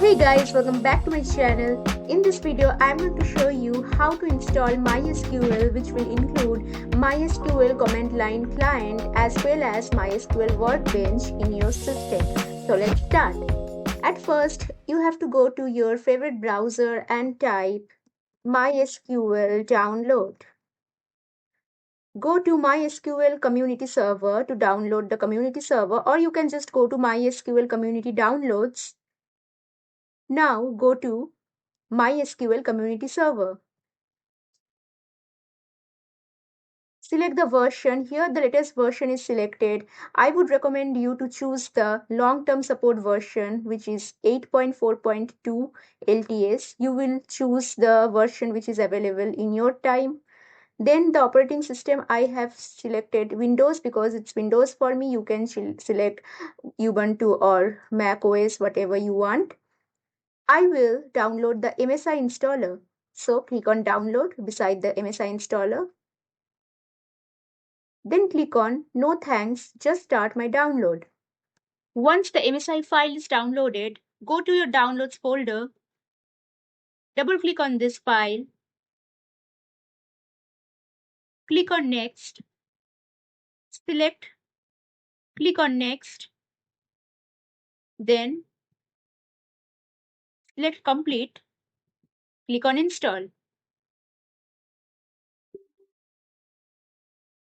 Hey guys, welcome back to my channel. In this video, I am going to show you how to install MySQL, which will include MySQL command line client as well as MySQL Workbench in your system. So let's start. At first, you have to go to your favorite browser and type MySQL download. Go to MySQL community server to download the community server, or you can just go to MySQL community downloads. Now go to MySQL community server. Select the version. Here the latest version is selected. I would recommend you to choose the long-term support version, which is 8.4.2 LTS. You will choose the version which is available in your time. Then the operating system, I have selected Windows because it's Windows for me. You can select Ubuntu or Mac OS, whatever you want. I will download the MSI installer. So click on download beside the MSI installer. Then click on no thanks, just start my download. Once the MSI file is downloaded, go to your downloads folder, double click on this file, click on next, select, click on next, then select complete, click on install.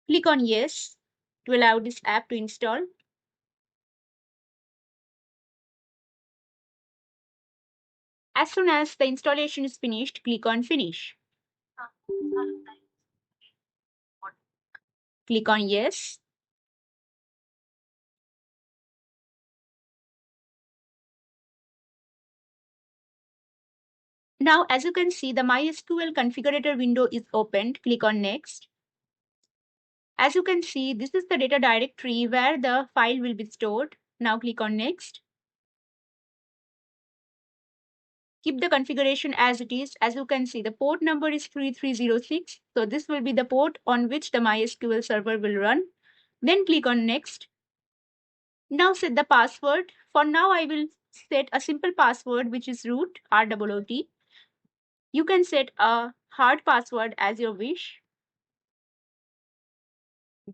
Click on yes to allow this app to install. As soon as the installation is finished, click on finish. Click on yes. Now, as you can see, the MySQL configurator window is opened. Click on next. As you can see, this is the data directory where the file will be stored. Now click on next. Keep the configuration as it is. As you can see, the port number is 3306. So this will be the port on which the MySQL server will run. Then click on next. Now set the password. For now, I will set a simple password, which is root, ROOT. You can set a hard password as your wish.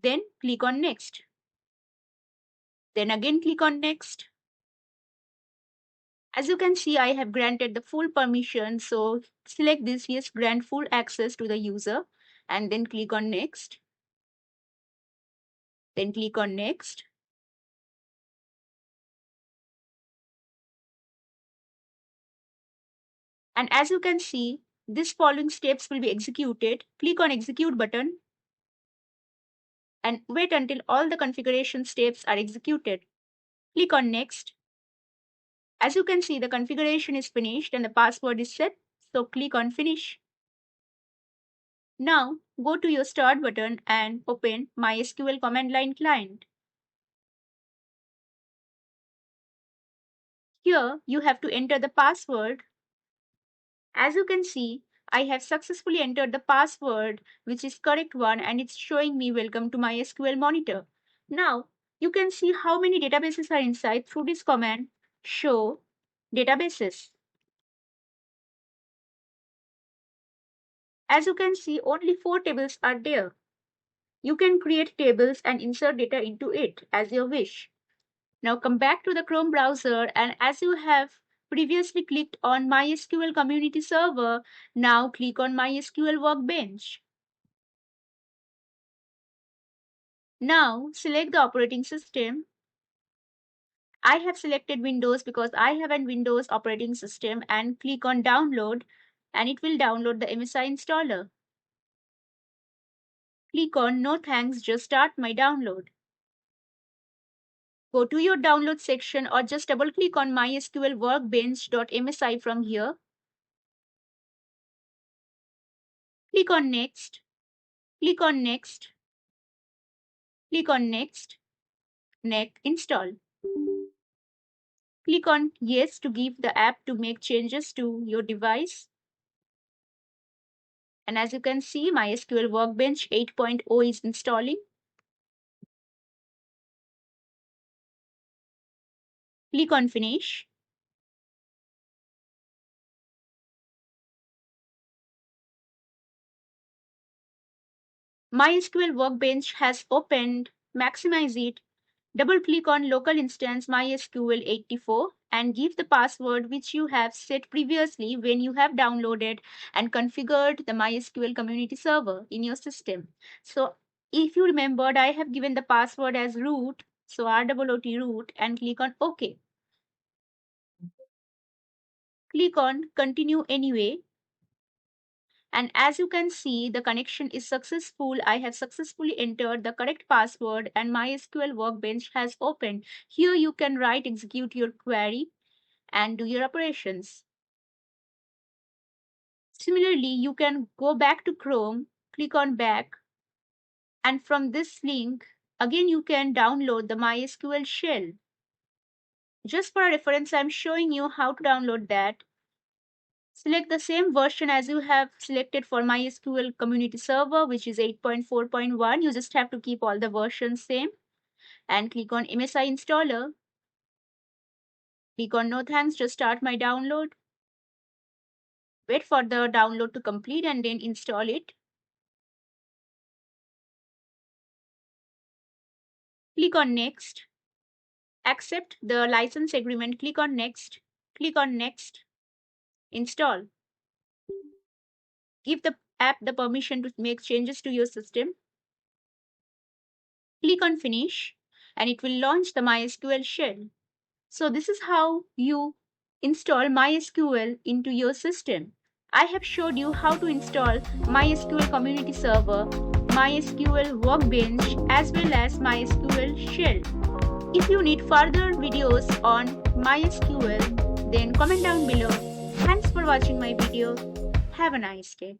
Then click on next. Then again click on next. As you can see, I have granted the full permission. So select this, yes, grant full access to the user, and then click on next. Then click on next. And as you can see, these following steps will be executed. Click on execute button and wait until all the configuration steps are executed. Click on next. As you can see, the configuration is finished and the password is set. So click on finish. Now go to your start button and open MySQL command line client. Here you have to enter the password. As you can see, I have successfully entered the password, which is correct one, and it's showing me welcome to MySQL monitor. Now you can see how many databases are inside through this command show databases. As you can see, only 4 tables are there. You can create tables and insert data into it as you wish. Now come back to the Chrome browser, and as you have previously clicked on MySQL community server, now click on MySQL Workbench. Now select the operating system. I have selected Windows because I have a Windows operating system, and click on download and it will download the MSI installer. Click on no thanks, just start my download. Go to your download section or just double click on MySQL Workbench.msi from here. Click on next. Click on next. Click on next. Next install. Click on yes to give the app to make changes to your device. And as you can see, MySQL Workbench 8.0 is installing. Click on finish. MySQL Workbench has opened. Maximize it. Double click on local instance MySQL 84 and give the password which you have set previously when you have downloaded and configured the MySQL community server in your system. So if you remembered, I have given the password as root, so ROOT root, and click on OK. Click on continue anyway. And as you can see, the connection is successful. I have successfully entered the correct password and MySQL Workbench has opened. Here you can execute your query and do your operations. Similarly, you can go back to Chrome, click on back, and from this link, again you can download the MySQL shell. Just for reference, I'm showing you how to download that. Select the same version as you have selected for MySQL community server, which is 8.4.1. You just have to keep all the versions same and click on MSI installer. Click on no thanks, just start my download. Wait for the download to complete and then install it. Click on next. Accept the license agreement. Click on next. Click on next. Install. Give the app the permission to make changes to your system. Click on finish and it will launch the MySQL shell. So this is how you install MySQL into your system. I have showed you how to install MySQL community server, MySQL Workbench as well as MySQL shell. If you need further videos on MySQL, then comment down below. Thanks for watching my video. Have a nice day.